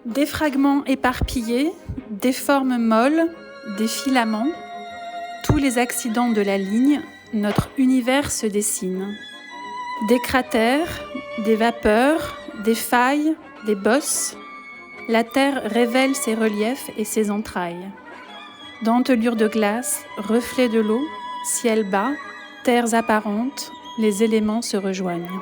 Des fragments éparpillés, des formes molles, des filaments, tous les accidents de la ligne, notre univers se dessine. Des cratères, des vapeurs, des failles, des bosses, la terre révèle ses reliefs et ses entrailles. Dentelure de glace, reflets de l'eau, ciel bas, terres apparentes, les éléments se rejoignent.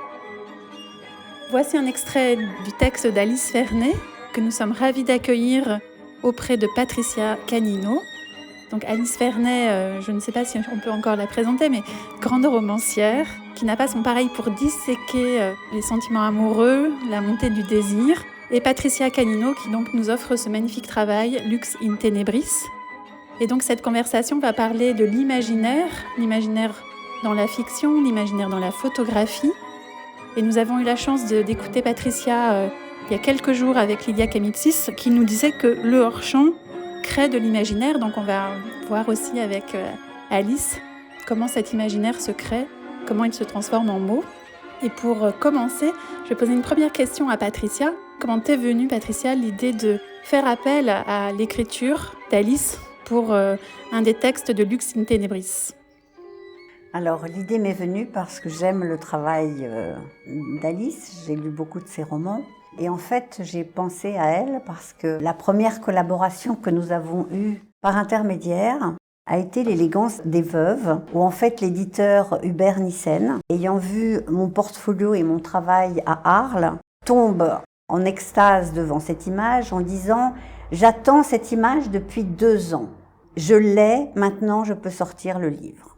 Voici un extrait du texte d'Alice Vernet que nous sommes ravis d'accueillir auprès de Patricia Canino. Donc Alice Vernet, je ne sais pas si on peut encore la présenter, mais grande romancière qui n'a pas son pareil pour disséquer les sentiments amoureux, la montée du désir. Et Patricia Canino qui donc nous offre ce magnifique travail, Lux in Tenebris. Et donc cette conversation va parler de l'imaginaire dans la fiction, l'imaginaire dans la photographie. Et nous avons eu la chance d'écouter Patricia il y a quelques jours avec Lydia Kamitsis qui nous disait que le hors-champ crée de l'imaginaire. Donc on va voir aussi avec Alice comment cet imaginaire se crée, comment il se transforme en mots. Et pour commencer, je vais poser une première question à Patricia. Comment t'est venue, Patricia, l'idée de faire appel à l'écriture d'Alice pour un des textes de Lux in Tenebris? Alors, l'idée m'est venue parce que j'aime le travail d'Alice. J'ai lu beaucoup de ses romans. Et en fait, j'ai pensé à elle parce que la première collaboration que nous avons eue par intermédiaire a été l'élégance des veuves, où en fait l'éditeur Hubert Nissen, ayant vu mon portfolio et mon travail à Arles, tombe en extase devant cette image en disant « J'attends cette image depuis 2 ans. Je l'ai, maintenant je peux sortir le livre ».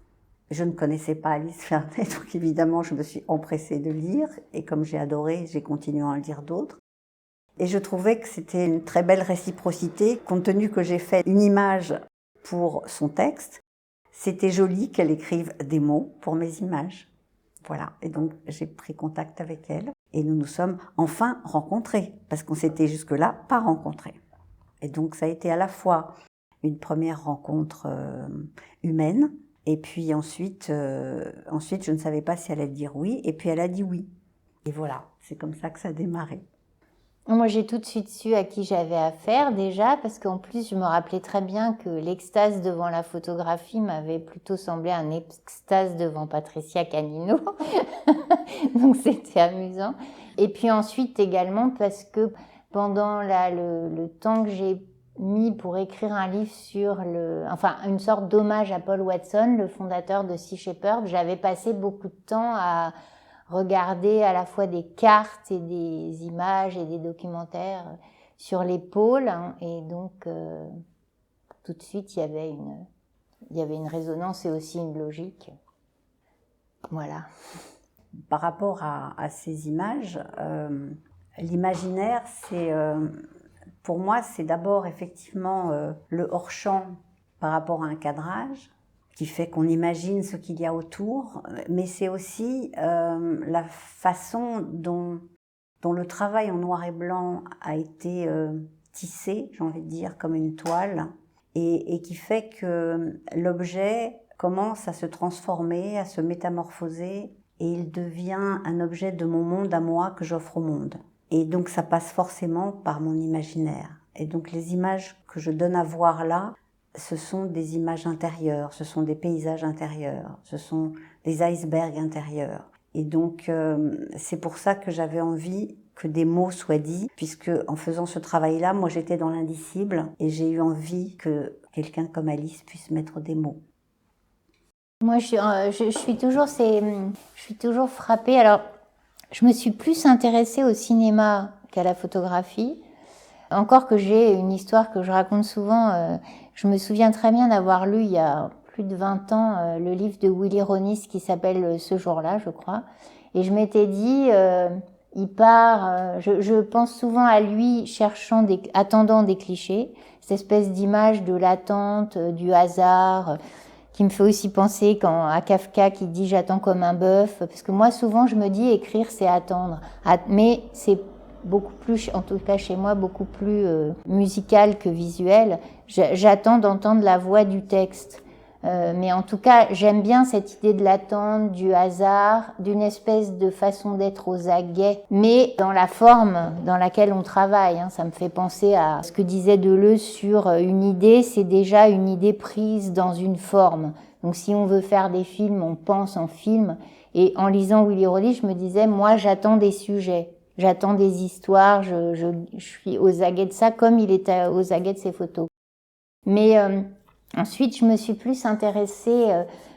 Je ne connaissais pas Alice Vernet, donc évidemment je me suis empressée de lire, et comme j'ai adoré, j'ai continué à en lire d'autres. Et je trouvais que c'était une très belle réciprocité, compte tenu que j'ai fait une image pour son texte, c'était joli qu'elle écrive des mots pour mes images. Voilà, et donc j'ai pris contact avec elle, et nous nous sommes enfin rencontrés, parce qu'on s'était jusque-là pas rencontrés. Et donc ça a été à la fois une première rencontre humaine, et puis ensuite, je ne savais pas si elle allait dire oui, et puis elle a dit oui. Et voilà, c'est comme ça que ça a démarré. Moi, j'ai tout de suite su à qui j'avais affaire déjà, parce qu'en plus, je me rappelais très bien que l'extase devant la photographie m'avait plutôt semblé un extase devant Patricia Canino. Donc c'était amusant. Et puis ensuite également parce que pendant le temps que j'ai mis pour écrire un livre sur une sorte d'hommage à Paul Watson, le fondateur de Sea Shepherd, j'avais passé beaucoup de temps à regarder à la fois des cartes et des images et des documentaires sur les pôles, hein, et donc tout de suite il y avait une résonance et aussi une logique. Voilà. Par rapport à ces images, l'imaginaire, pour moi, c'est d'abord effectivement le hors-champ par rapport à un cadrage qui fait qu'on imagine ce qu'il y a autour, mais c'est aussi la façon dont le travail en noir et blanc a été tissé, j'ai envie de dire, comme une toile, et qui fait que l'objet commence à se transformer, à se métamorphoser, et il devient un objet de mon monde à moi que j'offre au monde. Et donc ça passe forcément par mon imaginaire. Et donc les images que je donne à voir là, ce sont des images intérieures, ce sont des paysages intérieurs, ce sont des icebergs intérieurs. Et donc c'est pour ça que j'avais envie que des mots soient dits, puisque en faisant ce travail-là, moi j'étais dans l'indicible et j'ai eu envie que quelqu'un comme Alice puisse mettre des mots. Moi je suis toujours frappée. Alors je me suis plus intéressée au cinéma qu'à la photographie. Encore que j'ai une histoire que je raconte souvent, je me souviens très bien d'avoir lu il y a plus de 20 ans le livre de Willy Ronis qui s'appelle Ce jour-là, je crois. Et je m'étais dit, il part, je pense souvent à lui attendant des clichés, cette espèce d'image de l'attente, du hasard, qui me fait aussi penser à Kafka qui dit « j'attends comme un bœuf », parce que moi souvent je me dis écrire c'est attendre, mais c'est beaucoup plus, en tout cas chez moi, beaucoup plus musical que visuel. J'attends d'entendre la voix du texte. Mais en tout cas, j'aime bien cette idée de l'attente, du hasard, d'une espèce de façon d'être aux aguets, mais dans la forme dans laquelle on travaille. Ça me fait penser à ce que disait Deleuze sur une idée, c'est déjà une idée prise dans une forme. Donc si on veut faire des films, on pense en film. Et en lisant Willy Rollin, je me disais, moi j'attends des sujets, j'attends des histoires, je suis aux aguets de ça comme il est aux aguets de ses photos. Mais ensuite, je me suis plus intéressée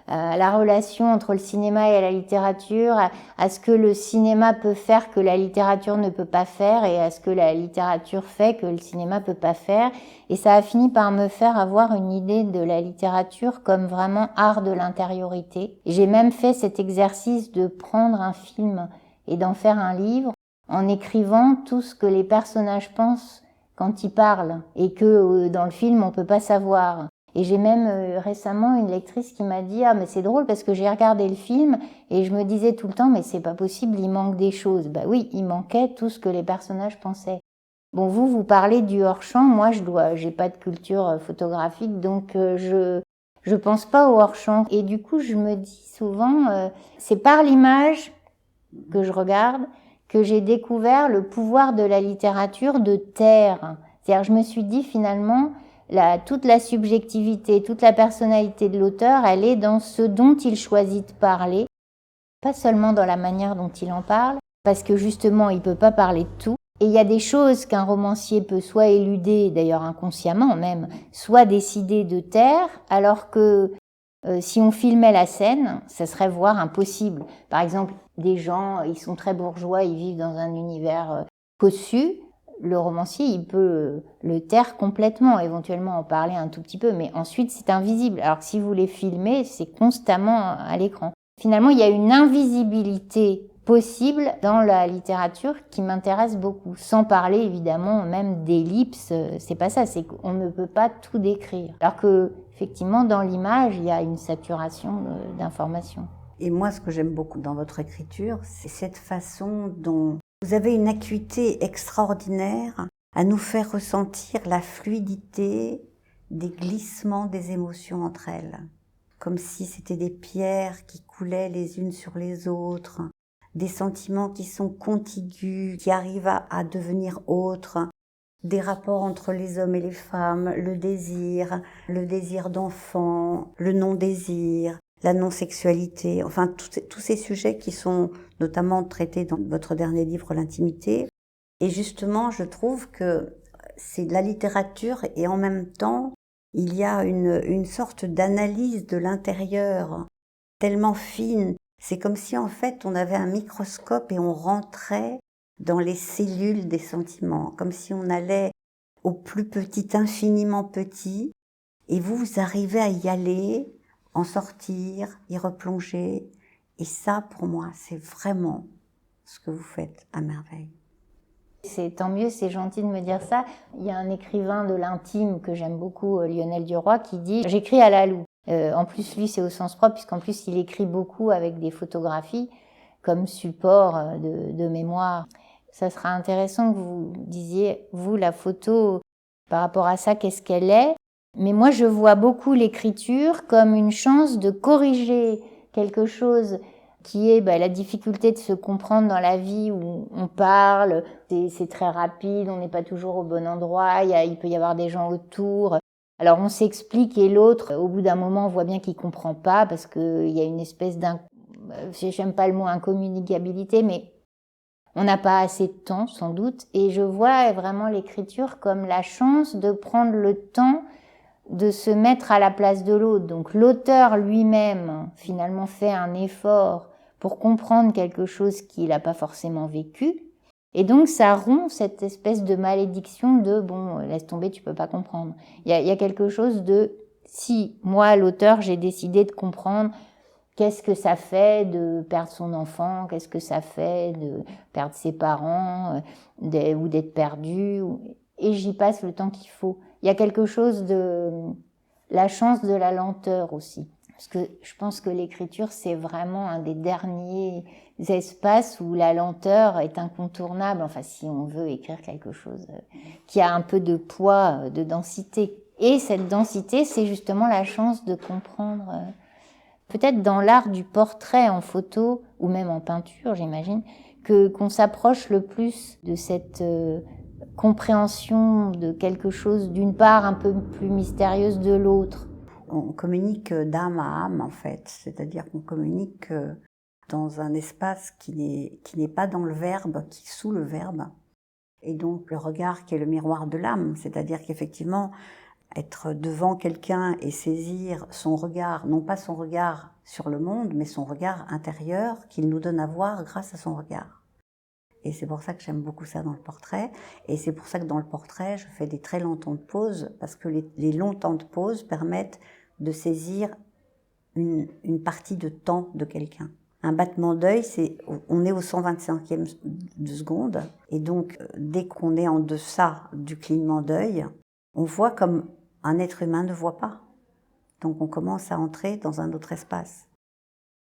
à la relation entre le cinéma et la littérature, à ce que le cinéma peut faire que la littérature ne peut pas faire et à ce que la littérature fait que le cinéma peut pas faire. Et ça a fini par me faire avoir une idée de la littérature comme vraiment art de l'intériorité. J'ai même fait cet exercice de prendre un film et d'en faire un livre en écrivant tout ce que les personnages pensent quand ils parlent et que dans le film on peut pas savoir. Et j'ai même récemment une lectrice qui m'a dit « Ah mais c'est drôle parce que j'ai regardé le film et je me disais tout le temps mais c'est pas possible, il manque des choses. » Bah oui, il manquait tout ce que les personnages pensaient. Bon, vous parlez du hors-champ, moi j'ai pas de culture photographique donc je pense pas au hors-champ. Et du coup je me dis souvent c'est par l'image que je regarde que j'ai découvert le pouvoir de la littérature de taire. C'est-à-dire, je me suis dit finalement, toute la subjectivité, toute la personnalité de l'auteur, elle est dans ce dont il choisit de parler, pas seulement dans la manière dont il en parle, parce que justement, il peut pas parler de tout. Et il y a des choses qu'un romancier peut soit éluder, d'ailleurs inconsciemment même, soit décider de taire, alors que si on filmait la scène, ça serait voire impossible. Par exemple, des gens, ils sont très bourgeois, ils vivent dans un univers cossu. Le romancier, il peut le taire complètement, éventuellement en parler un tout petit peu, mais ensuite c'est invisible. Alors que si vous les filmez, c'est constamment à l'écran. Finalement, il y a une invisibilité possible dans la littérature qui m'intéresse beaucoup. Sans parler évidemment même d'ellipses, c'est pas ça, c'est qu'on ne peut pas tout décrire. Alors que effectivement dans l'image, il y a une saturation d'informations. Et moi, ce que j'aime beaucoup dans votre écriture, c'est cette façon dont vous avez une acuité extraordinaire à nous faire ressentir la fluidité des glissements des émotions entre elles. Comme si c'était des pierres qui coulaient les unes sur les autres, des sentiments qui sont contigus, qui arrivent à devenir autres, des rapports entre les hommes et les femmes, le désir d'enfant, le non-désir, la non-sexualité, enfin tous ces sujets qui sont notamment traités dans votre dernier livre, L'intimité. Et justement, je trouve que c'est de la littérature et en même temps, il y a une sorte d'analyse de l'intérieur tellement fine. C'est comme si en fait on avait un microscope et on rentrait dans les cellules des sentiments, comme si on allait au plus petit, infiniment petit, et vous arrivez à y aller, en sortir, y replonger. Et ça, pour moi, c'est vraiment ce que vous faites à merveille. C'est tant mieux, c'est gentil de me dire ça. Il y a un écrivain de l'intime que j'aime beaucoup, Lionel Duroy, qui dit « J'écris à la loupe ». En plus, lui, c'est au sens propre, puisqu'en plus, il écrit beaucoup avec des photographies comme support de mémoire. Ça sera intéressant que vous disiez, vous, la photo, par rapport à ça, qu'est-ce qu'elle est? Mais moi, je vois beaucoup l'écriture comme une chance de corriger quelque chose qui est la difficulté de se comprendre dans la vie où on parle, c'est très rapide, on n'est pas toujours au bon endroit, il peut y avoir des gens autour. Alors on s'explique et l'autre, au bout d'un moment, on voit bien qu'il comprend pas parce qu'il y a une espèce j'aime pas le mot incommunicabilité, mais on n'a pas assez de temps sans doute. Et je vois vraiment l'écriture comme la chance de prendre le temps de se mettre à la place de l'autre. Donc l'auteur lui-même finalement fait un effort pour comprendre quelque chose qu'il n'a pas forcément vécu. Et donc ça rompt cette espèce de malédiction de bon, laisse tomber, tu peux pas comprendre. Il y a quelque chose de si moi l'auteur j'ai décidé de comprendre qu'est-ce que ça fait de perdre son enfant, qu'est-ce que ça fait de perdre ses parents ou d'être perdu, et j'y passe le temps qu'il faut. Il y a quelque chose de la chance de la lenteur aussi. Parce que je pense que l'écriture, c'est vraiment un des derniers espaces où la lenteur est incontournable. Enfin, si on veut écrire quelque chose qui a un peu de poids, de densité. Et cette densité, c'est justement la chance de comprendre, peut-être dans l'art du portrait en photo, ou même en peinture, j'imagine, qu'on s'approche le plus de cette compréhension de quelque chose, d'une part un peu plus mystérieuse de l'autre. On communique d'âme à âme, en fait. C'est-à-dire qu'on communique dans un espace qui n'est pas dans le verbe, qui est sous le verbe. Et donc le regard qui est le miroir de l'âme. C'est-à-dire qu'effectivement, être devant quelqu'un et saisir son regard, non pas son regard sur le monde, mais son regard intérieur qu'il nous donne à voir grâce à son regard. Et c'est pour ça que j'aime beaucoup ça dans le portrait. Et c'est pour ça que dans le portrait, je fais des très longs temps de pause, parce que les longs temps de pause permettent de saisir une partie de temps de quelqu'un. Un battement d'œil, on est au 125e de seconde, et donc dès qu'on est en deçà du clignement d'œil, on voit comme un être humain ne voit pas. Donc on commence à entrer dans un autre espace.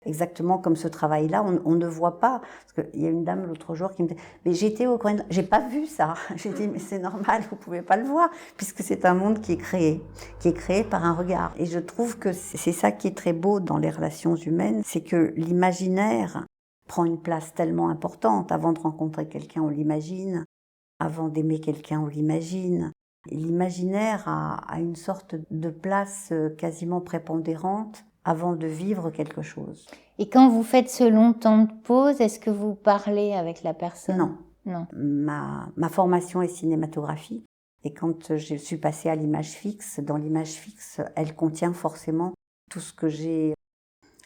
Exactement comme ce travail-là, on ne voit pas. Parce qu'il y a une dame l'autre jour qui me dit « Mais j'étais au coin, j'ai pas vu ça ». J'ai dit « Mais c'est normal, vous pouvez pas le voir, puisque c'est un monde qui est créé par un regard ». Et je trouve que c'est ça qui est très beau dans les relations humaines, c'est que l'imaginaire prend une place tellement importante. Avant de rencontrer quelqu'un, on l'imagine. Avant d'aimer quelqu'un, on l'imagine. L'imaginaire a une sorte de place quasiment prépondérante avant de vivre quelque chose. Et quand vous faites ce long temps de pause, est-ce que vous parlez avec la personne? Non. Non. Ma formation est cinématographique, et quand je suis passée à l'image fixe, dans l'image fixe, elle contient forcément tout ce que j'ai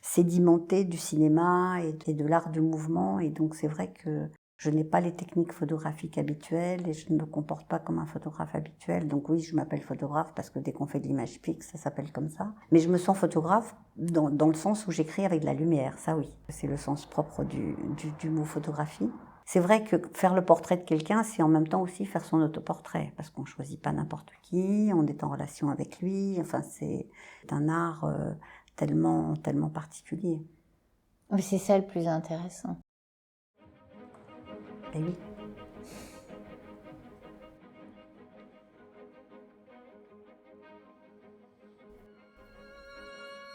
sédimenté du cinéma et de l'art du mouvement, et donc c'est vrai que je n'ai pas les techniques photographiques habituelles et je ne me comporte pas comme un photographe habituel. Donc oui, je m'appelle photographe parce que dès qu'on fait de l'image fixe, ça s'appelle comme ça. Mais je me sens photographe dans le sens où j'écris avec de la lumière, ça oui. C'est le sens propre du mot photographie. C'est vrai que faire le portrait de quelqu'un, c'est en même temps aussi faire son autoportrait, parce qu'on ne choisit pas n'importe qui, on est en relation avec lui. Enfin, c'est un art tellement particulier. Mais c'est ça le plus intéressant. Eh oui.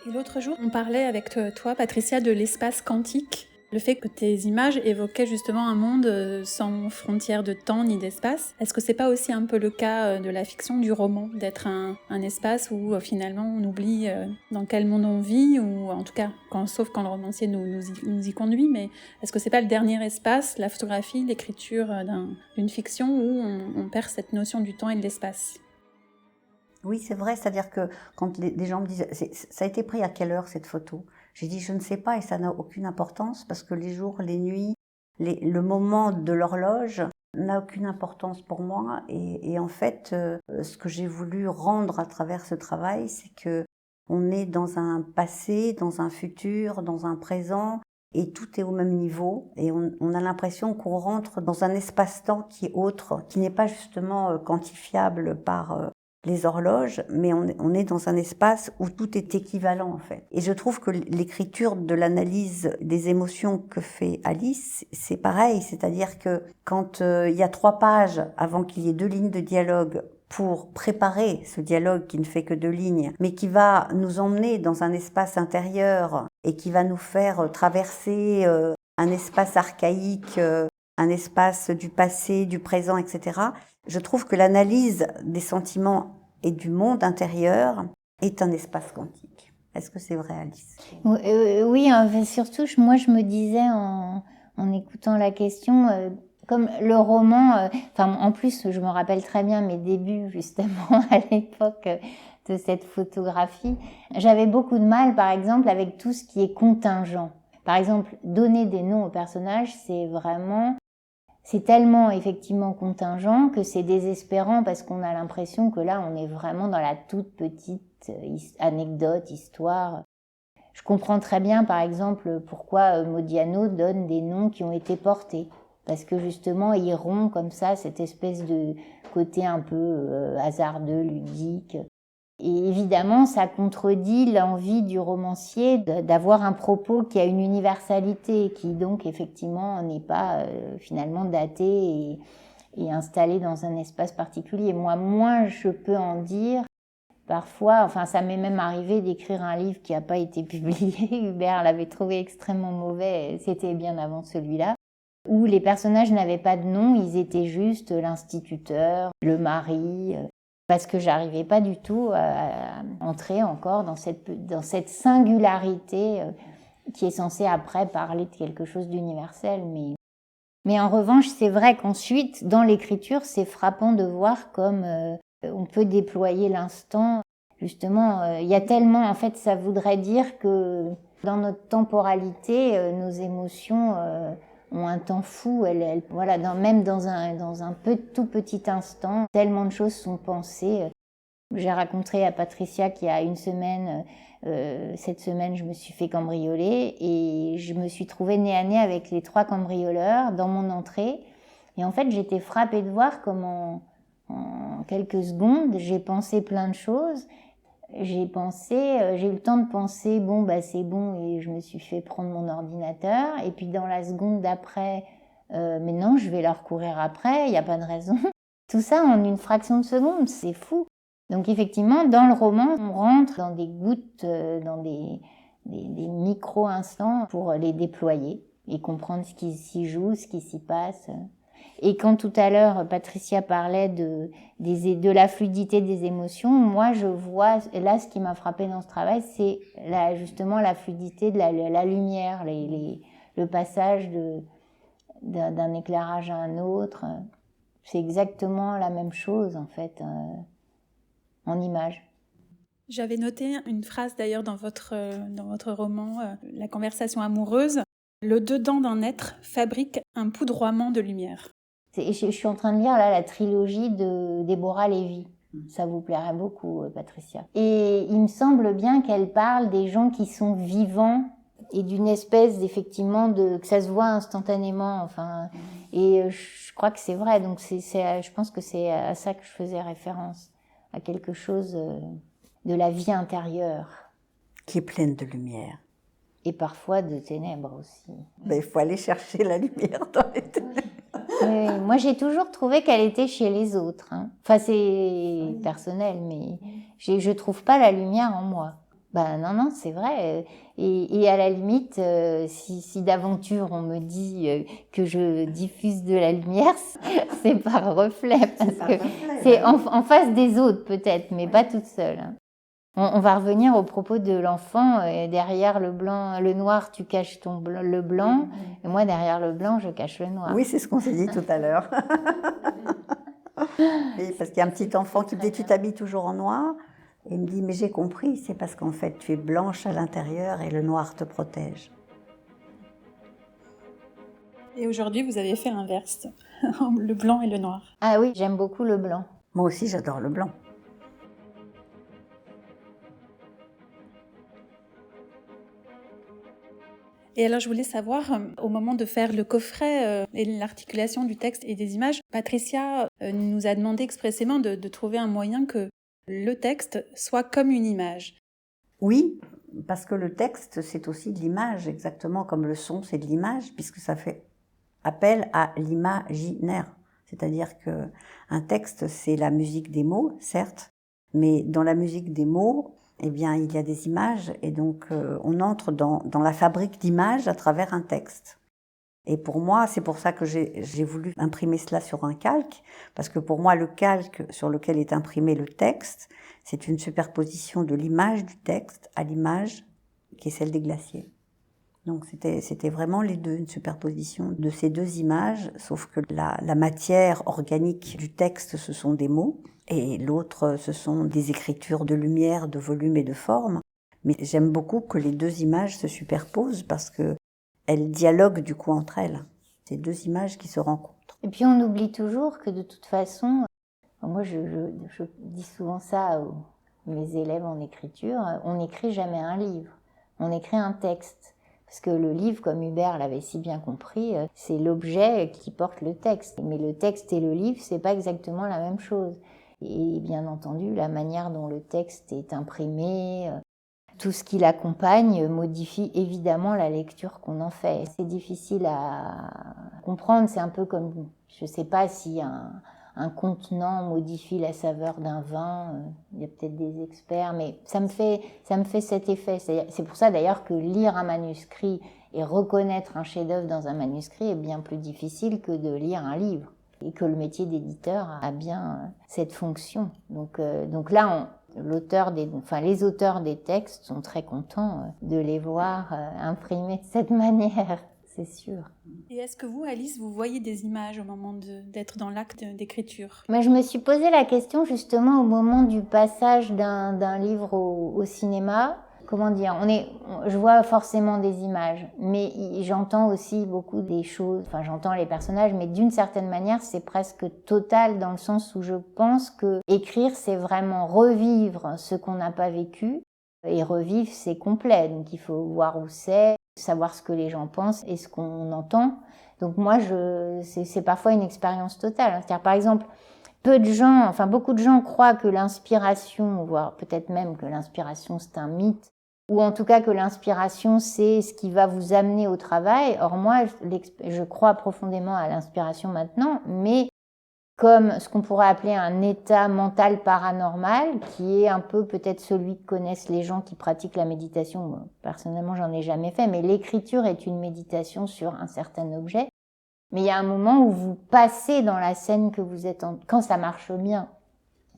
Et l'autre jour, on parlait avec toi, Patricia, de l'espace quantique. Le fait que tes images évoquaient justement un monde sans frontières de temps ni d'espace. Est-ce que c'est pas aussi un peu le cas de la fiction, du roman, d'être un espace où finalement on oublie dans quel monde on vit, ou en tout cas, sauf quand le romancier nous y conduit, mais est-ce que c'est pas le dernier espace, la photographie, l'écriture d'une fiction, où on perd cette notion du temps et de l'espace ? Oui, c'est vrai, c'est-à-dire que quand les gens me disent « ça a été pris à quelle heure cette photo ?» J'ai dit « je ne sais pas et ça n'a aucune importance parce que les jours, les nuits, le moment de l'horloge n'a aucune importance pour moi. Et en fait, ce que j'ai voulu rendre à travers ce travail, c'est que on est dans un passé, dans un futur, dans un présent, et tout est au même niveau. Et on a l'impression qu'on rentre dans un espace-temps qui est autre, qui n'est pas justement quantifiable par les horloges, mais on est dans un espace où tout est équivalent en fait. Et je trouve que l'écriture de l'analyse des émotions que fait Alice, c'est pareil, c'est-à-dire que quand il y a 3 pages avant qu'il y ait 2 lignes de dialogue pour préparer ce dialogue qui ne fait que 2 lignes, mais qui va nous emmener dans un espace intérieur et qui va nous faire traverser un espace archaïque, un espace du passé, du présent, etc. Je trouve que l'analyse des sentiments et du monde intérieur est un espace quantique. Est-ce que c'est vrai, Alice ? Oui, surtout, moi je me disais en écoutant la question, comme le roman, en plus je me rappelle très bien mes débuts justement à l'époque de cette photographie. J'avais beaucoup de mal, par exemple, avec tout ce qui est contingent. Par exemple, donner des noms aux personnages, c'est tellement effectivement contingent que c'est désespérant parce qu'on a l'impression que là, on est vraiment dans la toute petite anecdote, histoire. Je comprends très bien, par exemple, pourquoi Modiano donne des noms qui ont été portés. Parce que justement, il rompt comme ça cette espèce de côté un peu hasardeux, ludique. Et évidemment, ça contredit l'envie du romancier d'avoir un propos qui a une universalité, qui donc effectivement n'est pas finalement daté et installé dans un espace particulier. Moi, moins je peux en dire, Parfois, enfin, ça m'est même arrivé d'écrire un livre qui n'a pas été publié. Hubert l'avait trouvé extrêmement mauvais, c'était bien avant celui-là, où les personnages n'avaient pas de nom, ils étaient juste l'instituteur, le mari, parce que j'arrivais pas du tout à entrer encore dans cette singularité qui est censée après parler de quelque chose d'universel. Mais en revanche, c'est vrai qu'ensuite, dans l'écriture, c'est frappant de voir comme on peut déployer l'instant. Justement, il y a tellement, en fait, ça voudrait dire que dans notre temporalité, nos émotions ont un temps fou. Voilà, même dans un tout petit instant, tellement de choses sont pensées. J'ai raconté à Patricia qu'il y a une semaine, cette semaine, je me suis fait cambrioler et je me suis trouvée nez à nez avec les 3 cambrioleurs dans mon entrée. Et en fait, j'étais frappée de voir comment, en quelques secondes, j'ai pensé plein de choses. J'ai eu le temps de penser, bon, bah, c'est bon, et je me suis fait prendre mon ordinateur. Et puis, dans la seconde d'après, mais non, je vais leur courir après, il n'y a pas de raison. Tout ça en une fraction de seconde, c'est fou. Donc, effectivement, dans le roman, on rentre dans des gouttes, dans des micro-instants pour les déployer et comprendre ce qui s'y joue, ce qui s'y passe. Et quand tout à l'heure, Patricia parlait de la fluidité des émotions, moi, je vois, là, ce qui m'a frappée dans ce travail, c'est justement la fluidité de la lumière, le passage d'un éclairage à un autre. C'est exactement la même chose, en fait, en image. J'avais noté une phrase d'ailleurs dans votre roman, La conversation amoureuse. Le dedans d'un être fabrique un poudroiement de lumière. Je suis en train de lire là la trilogie de Deborah Levy. Ça vous plairait beaucoup, Patricia. Et il me semble bien qu'elle parle des gens qui sont vivants et d'une espèce effectivement que ça se voit instantanément. Enfin, et je crois que c'est vrai. Donc je pense que c'est à ça que je faisais référence, à quelque chose de la vie intérieure. Qui est pleine de lumière. Et parfois de ténèbres aussi. Ben, il faut aller chercher la lumière dans les ténèbres. Oui, moi j'ai toujours trouvé qu'elle était chez les autres. Enfin, c'est personnel, mais je trouve pas la lumière en moi. Ben non, c'est vrai. Et à la limite, si d'aventure on me dit que je diffuse de la lumière, c'est par reflet, parce que c'est en face des autres peut-être, mais pas toute seule. On va revenir au propos de l'enfant. Derrière le noir, tu caches le blanc. Et moi, derrière le blanc, je cache le noir. Oui, c'est ce qu'on s'est dit tout à l'heure. Oui, parce qu'il y a un petit enfant qui me dit « Tu t'habilles toujours en noir ?» Et il me dit « Mais j'ai compris, c'est parce qu'en fait, tu es blanche à l'intérieur et le noir te protège. » Et aujourd'hui, vous avez fait l'inverse, le blanc et le noir. Ah oui, j'aime beaucoup le blanc. Moi aussi, j'adore le blanc. Et alors, je voulais savoir, au moment de faire le coffret et l'articulation du texte et des images, Patricia nous a demandé expressément de trouver un moyen que le texte soit comme une image. Oui, parce que le texte, c'est aussi de l'image, exactement comme le son, c'est de l'image, puisque ça fait appel à l'imaginaire. C'est-à-dire qu'un texte, c'est la musique des mots, certes, mais dans la musique des mots, eh bien, il y a des images et donc on entre dans la fabrique d'images à travers un texte. Et pour moi, c'est pour ça que j'ai voulu imprimer cela sur un calque, parce que pour moi, le calque sur lequel est imprimé le texte, c'est une superposition de l'image du texte à l'image qui est celle des glaciers. Donc c'était vraiment les deux, une superposition de ces deux images, sauf que la matière organique du texte, ce sont des mots, et l'autre, ce sont des écritures de lumière, de volume et de forme. Mais j'aime beaucoup que les deux images se superposent parce que elles dialoguent du coup entre elles. C'est deux images qui se rencontrent. Et puis on oublie toujours que de toute façon, moi je dis souvent ça à mes élèves en écriture, on n'écrit jamais un livre, on écrit un texte. Parce que le livre, comme Hubert l'avait si bien compris, c'est l'objet qui porte le texte. Mais le texte et le livre, c'est pas exactement la même chose. Et bien entendu, la manière dont le texte est imprimé, tout ce qui l'accompagne modifie évidemment la lecture qu'on en fait. C'est difficile à comprendre, c'est un peu comme, je sais pas si un contenant modifie la saveur d'un vin. Il y a peut-être des experts, mais ça me fait cet effet. C'est pour ça d'ailleurs que lire un manuscrit et reconnaître un chef-d'œuvre dans un manuscrit est bien plus difficile que de lire un livre. Et que le métier d'éditeur a bien cette fonction. Donc là, les auteurs des textes sont très contents de les voir imprimés de cette manière, c'est sûr. Et est-ce que vous, Alice, vous voyez des images au moment d'être dans l'acte d'écriture ? Mais je me suis posé la question justement au moment du passage d'un livre au cinéma. Comment dire, je vois forcément des images, mais j'entends aussi beaucoup des choses, enfin j'entends les personnages, mais d'une certaine manière c'est presque total dans le sens où je pense que écrire c'est vraiment revivre ce qu'on n'a pas vécu, et revivre c'est complet, donc il faut voir où c'est, savoir ce que les gens pensent et ce qu'on entend. Donc moi c'est parfois une expérience totale, c'est-à-dire par exemple, beaucoup de gens croient que l'inspiration, voire peut-être même que l'inspiration c'est un mythe, ou en tout cas que l'inspiration c'est ce qui va vous amener au travail. Or moi, je crois profondément à l'inspiration maintenant, mais comme ce qu'on pourrait appeler un état mental paranormal, qui est un peu peut-être celui que connaissent les gens qui pratiquent la méditation. Bon, personnellement, j'en ai jamais fait, mais l'écriture est une méditation sur un certain objet. Mais il y a un moment où vous passez dans la scène que vous êtes quand ça marche bien,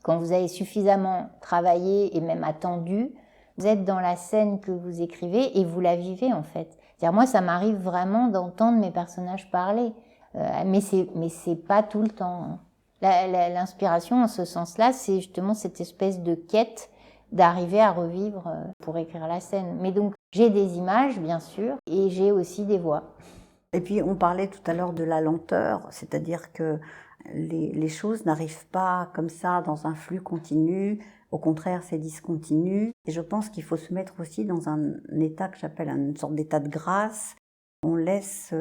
quand vous avez suffisamment travaillé et même attendu, vous êtes dans la scène que vous écrivez et vous la vivez en fait. C'est-à-dire moi, ça m'arrive vraiment d'entendre mes personnages parler, mais c'est pas tout le temps. L'inspiration, en ce sens-là, c'est justement cette espèce de quête d'arriver à revivre pour écrire la scène. Mais donc, j'ai des images, bien sûr, et j'ai aussi des voix. Et puis, on parlait tout à l'heure de la lenteur, c'est-à-dire que les choses n'arrivent pas comme ça dans un flux continu. Au contraire, c'est discontinu. Et je pense qu'il faut se mettre aussi dans un état que j'appelle une sorte d'état de grâce. On laisse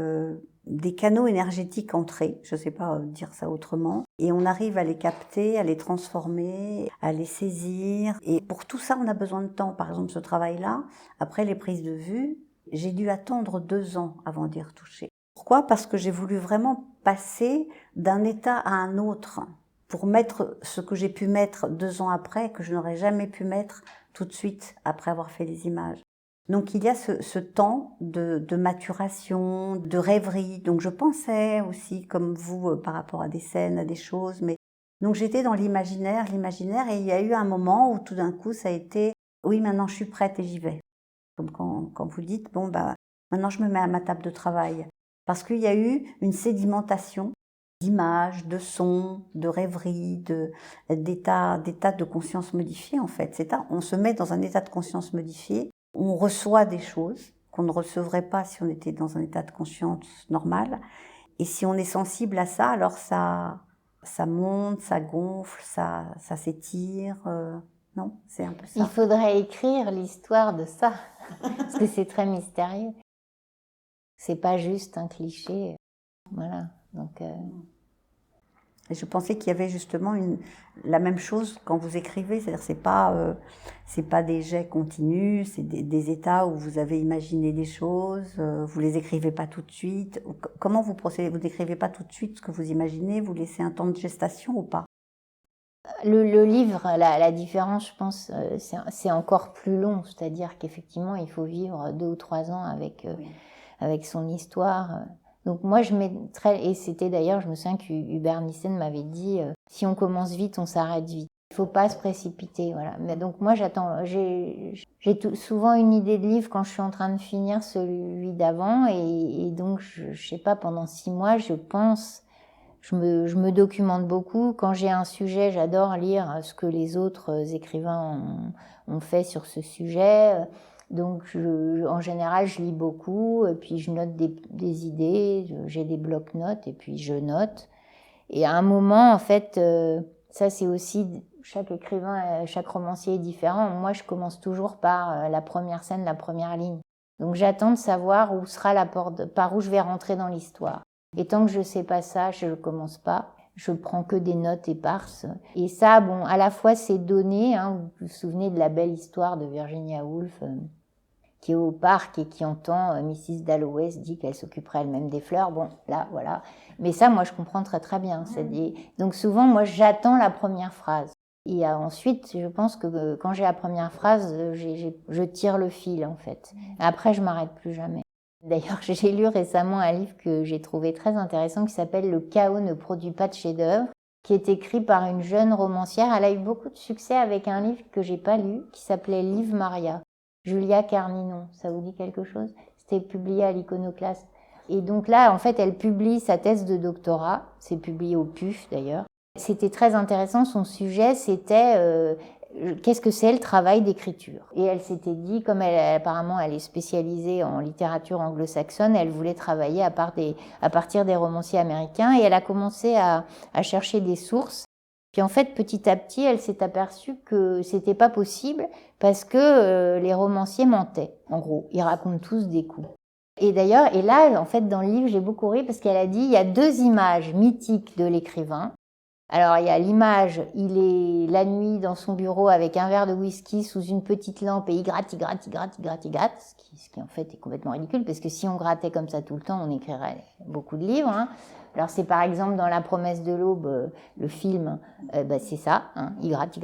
des canaux énergétiques entrer, je ne sais pas dire ça autrement, et on arrive à les capter, à les transformer, à les saisir. Et pour tout ça, on a besoin de temps. Par exemple, ce travail-là, après les prises de vue, j'ai dû attendre 2 ans avant d'y retoucher. Pourquoi ? Parce que j'ai voulu vraiment passer d'un état à un autre pour mettre ce que j'ai pu mettre 2 ans après, que je n'aurais jamais pu mettre tout de suite après avoir fait les images. Donc il y a ce temps de maturation, de rêverie. Donc je pensais aussi, comme vous, par rapport à des scènes, à des choses. Mais donc j'étais dans l'imaginaire, et il y a eu un moment où tout d'un coup ça a été « oui, maintenant je suis prête et j'y vais ». Comme quand vous dites « bon, maintenant je me mets à ma table de travail ». Parce qu'il y a eu une sédimentation d'images, de sons, de rêveries, d'états de conscience modifiés en fait. On se met dans un état de conscience modifié, on reçoit des choses qu'on ne recevrait pas si on était dans un état de conscience normal. Et si on est sensible à ça, alors ça monte, ça gonfle, ça s'étire. Non, c'est un peu ça. Il faudrait écrire l'histoire de ça, parce que c'est très mystérieux. C'est pas juste un cliché. Voilà. Donc, Et je pensais qu'il y avait justement la même chose quand vous écrivez, c'est-à-dire c'est pas des jets continus, c'est des états où vous avez imaginé des choses, vous les écrivez pas tout de suite. Comment vous procédez ? Vous n'écrivez pas tout de suite ce que vous imaginez, vous laissez un temps de gestation ou pas ? Le livre, la différence, je pense, c'est encore plus long, c'est-à-dire qu'effectivement, il faut vivre 2 ou 3 ans avec son histoire. Donc moi, et c'était d'ailleurs, je me souviens qu'Hubert Nissen m'avait dit, si on commence vite, on s'arrête vite. Il faut pas se précipiter, voilà. Mais donc moi, j'attends. J'ai souvent une idée de livre quand je suis en train de finir celui d'avant, et donc je sais pas, pendant 6 mois, je pense. Je me documente beaucoup. Quand j'ai un sujet, j'adore lire ce que les autres écrivains ont fait sur ce sujet. Donc, en général, je lis beaucoup, et puis je note des idées, j'ai des blocs-notes, et puis je note. Et à un moment, en fait, ça c'est aussi, chaque écrivain, chaque romancier est différent. Moi, je commence toujours par la première scène, la première ligne. Donc, j'attends de savoir où sera la porte, par où je vais rentrer dans l'histoire. Et tant que je sais pas ça, je commence pas. Je prends que des notes éparses. Et ça, bon, à la fois c'est donné, hein, vous vous souvenez de la belle histoire de Virginia Woolf, qui est au parc et qui entend Mrs. Dalloway se dit qu'elle s'occuperait elle-même des fleurs. Bon, là, voilà. Mais ça, moi, je comprends très très bien. Donc souvent, moi, j'attends la première phrase. Et ensuite, je pense que quand j'ai la première phrase, je tire le fil, en fait. Après, je m'arrête plus jamais. D'ailleurs, j'ai lu récemment un livre que j'ai trouvé très intéressant qui s'appelle « Le chaos ne produit pas de chef-d'œuvre », qui est écrit par une jeune romancière. Elle a eu beaucoup de succès avec un livre que j'ai pas lu, qui s'appelait « Liv Maria ». Julia Carninon, ça vous dit quelque chose? C'était publié à l'Iconoclaste. Et donc là, en fait, elle publie sa thèse de doctorat. C'est publié au PUF, d'ailleurs. C'était très intéressant. Son sujet, c'était qu'est-ce que c'est le travail d'écriture. Et elle s'était dit, comme apparemment elle est spécialisée en littérature anglo-saxonne, elle voulait travailler à partir des romanciers américains. Et elle a commencé à chercher des sources. Puis en fait, petit à petit, elle s'est aperçue que c'était pas possible parce que les romanciers mentaient. En gros, ils racontent tous des coups. Et d'ailleurs, et là, en fait, dans le livre, j'ai beaucoup ri parce qu'elle a dit, il y a 2 images mythiques de l'écrivain. Alors, il y a l'image, il est la nuit dans son bureau avec un verre de whisky sous une petite lampe et il gratte, ce qui en fait est complètement ridicule parce que si on grattait comme ça tout le temps, on écrirait beaucoup de livres. Hein. Alors, c'est par exemple dans La promesse de l'aube, le film, c'est ça, hein, il gratte.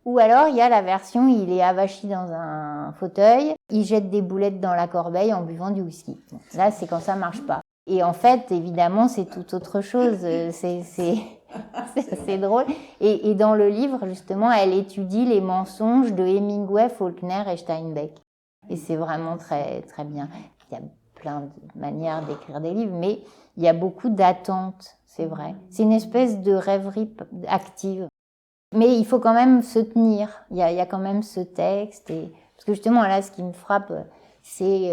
Ou alors, il y a la version, il est avachi dans un fauteuil, il jette des boulettes dans la corbeille en buvant du whisky. Bon, là, c'est quand ça marche pas. Et en fait, évidemment, c'est tout autre chose. C'est drôle. Et dans le livre, justement, elle étudie les mensonges de Hemingway, Faulkner et Steinbeck. Et c'est vraiment très, très bien. Il y a plein de manières d'écrire des livres, mais il y a beaucoup d'attentes, c'est vrai. C'est une espèce de rêverie active. Mais il faut quand même se tenir. Il y a quand même ce texte. Parce que justement, là, ce qui me frappe, c'est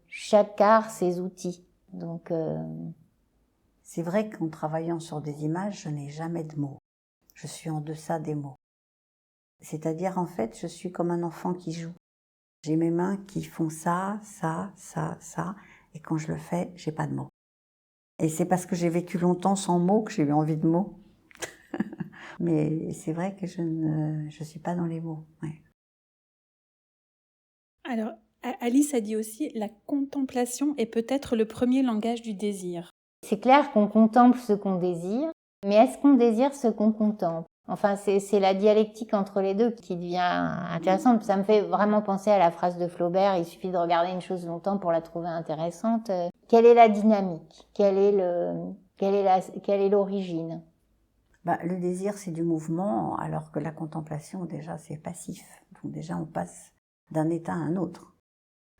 chaque art, ses outils. Donc, c'est vrai qu'en travaillant sur des images, je n'ai jamais de mots. Je suis en deçà des mots. C'est-à-dire, en fait, je suis comme un enfant qui joue. J'ai mes mains qui font ça, et quand je le fais, j'ai pas de mots. Et c'est parce que j'ai vécu longtemps sans mots que j'ai eu envie de mots. Mais c'est vrai que je suis pas dans les mots. Ouais. Alors, Alice a dit aussi, la contemplation est peut-être le premier langage du désir. C'est clair qu'on contemple ce qu'on désire, mais est-ce qu'on désire ce qu'on contemple? Enfin, c'est la dialectique entre les deux qui devient intéressante. Ça me fait vraiment penser à la phrase de Flaubert, il suffit de regarder une chose longtemps pour la trouver intéressante. Quelle est la dynamique? Quelle est l'origine? Le désir, c'est du mouvement, alors que la contemplation, déjà, c'est passif. Donc déjà, on passe d'un état à un autre.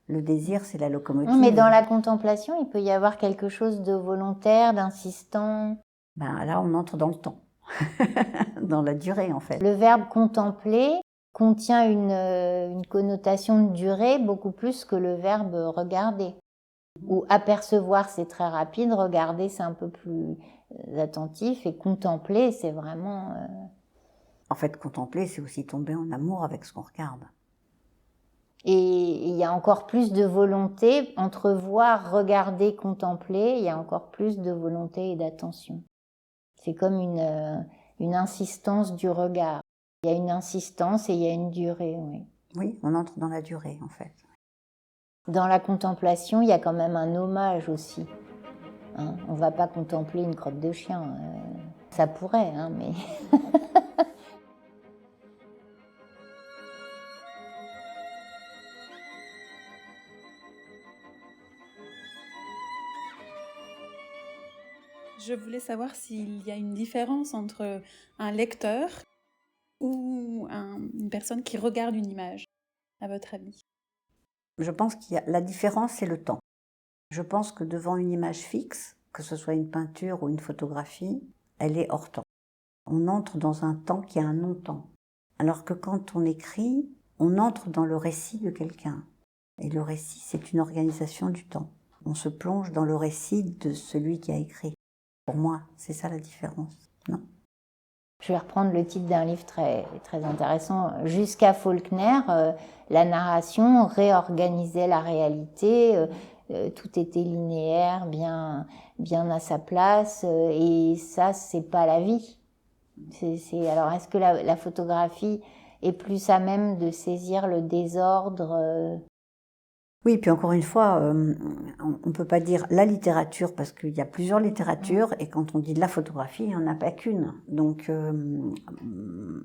Le désir, c'est la locomotive. Non, mais dans la contemplation, il peut y avoir quelque chose de volontaire, d'insistant. Là, on entre dans le temps, dans la durée, en fait. Le verbe contempler contient une connotation de durée beaucoup plus que le verbe regarder. Ou apercevoir, c'est très rapide, regarder, c'est un peu plus attentif, et contempler, c'est vraiment... En fait, contempler, c'est aussi tomber en amour avec ce qu'on regarde. Et il y a encore plus de volonté, entre voir, regarder, contempler, il y a encore plus de volonté et d'attention. C'est comme une insistance du regard. Il y a une insistance et il y a une durée, oui. Oui, on entre dans la durée, en fait. Dans la contemplation, il y a quand même un hommage aussi. Hein, on ne va pas contempler une crotte de chien. Ça pourrait, hein, mais... Je voulais savoir s'il y a une différence entre un lecteur ou une personne qui regarde une image, à votre avis. Je pense qu'il y a la différence, c'est le temps. Je pense que devant une image fixe, que ce soit une peinture ou une photographie, elle est hors temps. On entre dans un temps qui a un non-temps. Alors que quand on écrit, on entre dans le récit de quelqu'un. Et le récit, c'est une organisation du temps. On se plonge dans le récit de celui qui a écrit. Pour moi, c'est ça la différence, non? Je vais reprendre le titre d'un livre très, très intéressant. Jusqu'à Faulkner, la narration réorganisait la réalité, tout était linéaire, bien à sa place, et ça, c'est pas la vie. Alors, est-ce que la photographie est plus à même de saisir le désordre. Oui, puis encore une fois, on ne peut pas dire la littérature parce qu'il y a plusieurs littératures et quand on dit de la photographie, il n'y en a pas qu'une. Donc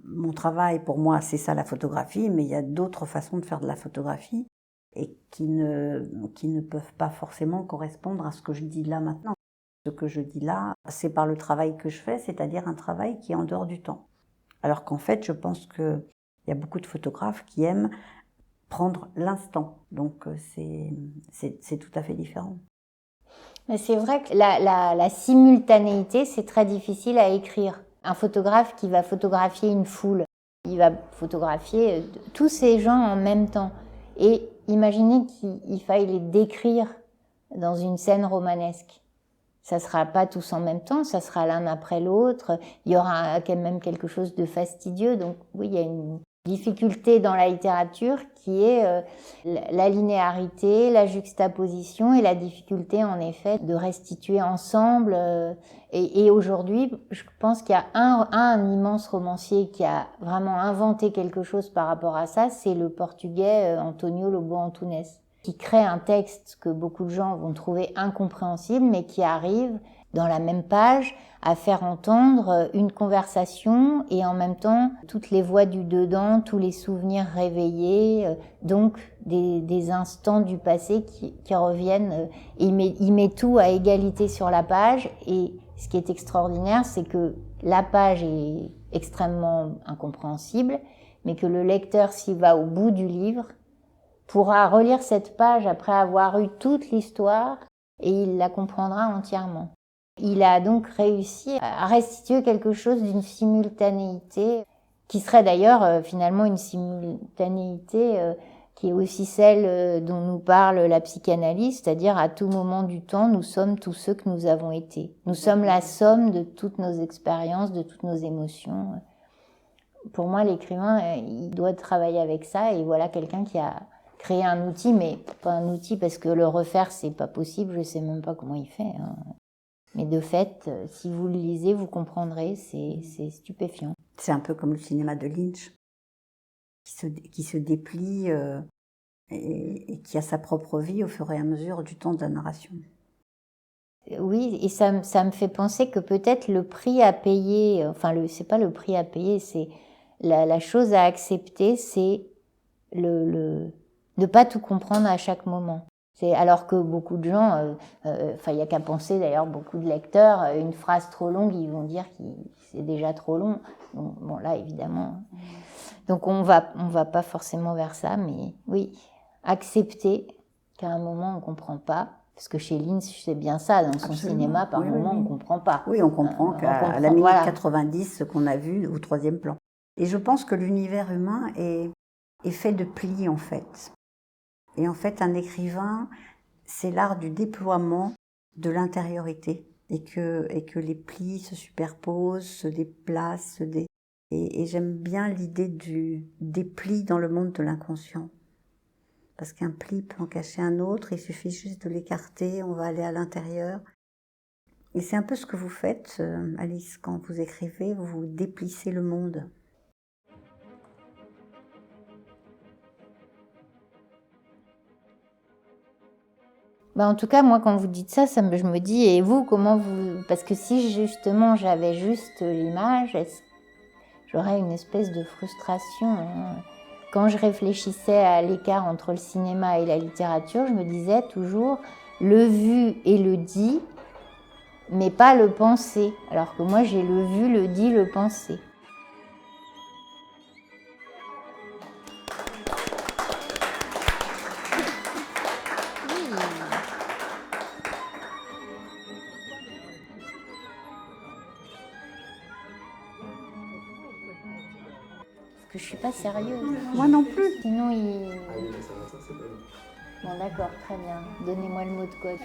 mon travail pour moi, c'est ça la photographie, mais il y a d'autres façons de faire de la photographie et qui ne peuvent pas forcément correspondre à ce que je dis là maintenant. Ce que je dis là, c'est par le travail que je fais, c'est-à-dire un travail qui est en dehors du temps. Alors qu'en fait, je pense qu'il y a beaucoup de photographes qui aiment prendre l'instant. Donc c'est tout à fait différent. Mais c'est vrai que la simultanéité, c'est très difficile à écrire. Un photographe qui va photographier une foule, il va photographier tous ces gens en même temps. Et imaginez qu'il faille les décrire dans une scène romanesque. Ça ne sera pas tous en même temps, ça sera l'un après l'autre. Il y aura quand même quelque chose de fastidieux. Donc oui, il y a une difficulté dans la littérature qui est la linéarité, la juxtaposition et la difficulté en effet de restituer ensemble. Et aujourd'hui, je pense qu'il y a un immense romancier qui a vraiment inventé quelque chose par rapport à ça, c'est le portugais António Lobo Antunes, qui crée un texte que beaucoup de gens vont trouver incompréhensible, mais qui arrive dans la même page à faire entendre une conversation et en même temps toutes les voix du dedans, tous les souvenirs réveillés, donc des instants du passé qui reviennent. Il met tout à égalité sur la page et ce qui est extraordinaire, c'est que la page est extrêmement incompréhensible, mais que le lecteur, s'il va au bout du livre, pourra relire cette page après avoir eu toute l'histoire et il la comprendra entièrement. Il a donc réussi à restituer quelque chose d'une simultanéité qui serait d'ailleurs finalement une simultanéité qui est aussi celle dont nous parle la psychanalyse, c'est-à-dire à tout moment du temps, nous sommes tous ceux que nous avons été. Nous sommes la somme de toutes nos expériences, de toutes nos émotions. Pour moi, l'écrivain, il doit travailler avec ça et voilà quelqu'un qui a créé un outil, mais pas un outil parce que le refaire, c'est pas possible, je sais même pas comment il fait. Mais de fait, si vous le lisez, vous comprendrez, c'est stupéfiant. C'est un peu comme le cinéma de Lynch, qui se déplie et qui a sa propre vie au fur et à mesure du temps de la narration. Oui, et ça me fait penser que peut-être le prix à payer, enfin, c'est pas le prix à payer, c'est la chose à accepter, c'est ne pas tout comprendre à chaque moment. Alors que beaucoup de gens, il n'y a qu'à penser d'ailleurs, beaucoup de lecteurs, une phrase trop longue, ils vont dire que c'est déjà trop long. Donc, bon, là, évidemment. Donc, on va pas forcément vers ça, mais oui, accepter qu'à un moment, on ne comprend pas. Parce que chez Lynch, c'est bien ça, dans son cinéma, par moment, on ne comprend pas. Oui, on comprend qu'à la minute 90, ce qu'on a vu au troisième plan. Et je pense que l'univers humain est fait de plis, en fait. Et en fait, un écrivain, c'est l'art du déploiement de l'intériorité et que les plis se superposent, se déplacent. Et j'aime bien l'idée des plis dans le monde de l'inconscient. Parce qu'un pli peut en cacher un autre, il suffit juste de l'écarter, on va aller à l'intérieur. Et c'est un peu ce que vous faites, Alice, quand vous écrivez, vous déplissez le monde. En tout cas, moi, quand vous dites ça, je me dis, et vous, comment vous... Parce que si justement j'avais juste l'image, j'aurais une espèce de frustration. Quand je réfléchissais à l'écart entre le cinéma et la littérature, je me disais toujours le vu et le dit, mais pas le pensé. Alors que moi, j'ai le vu, le dit, le pensé. Que je suis pas sérieuse. Moi non plus. Sinon, il... Bon, d'accord, très bien. Donnez-moi le mot de code.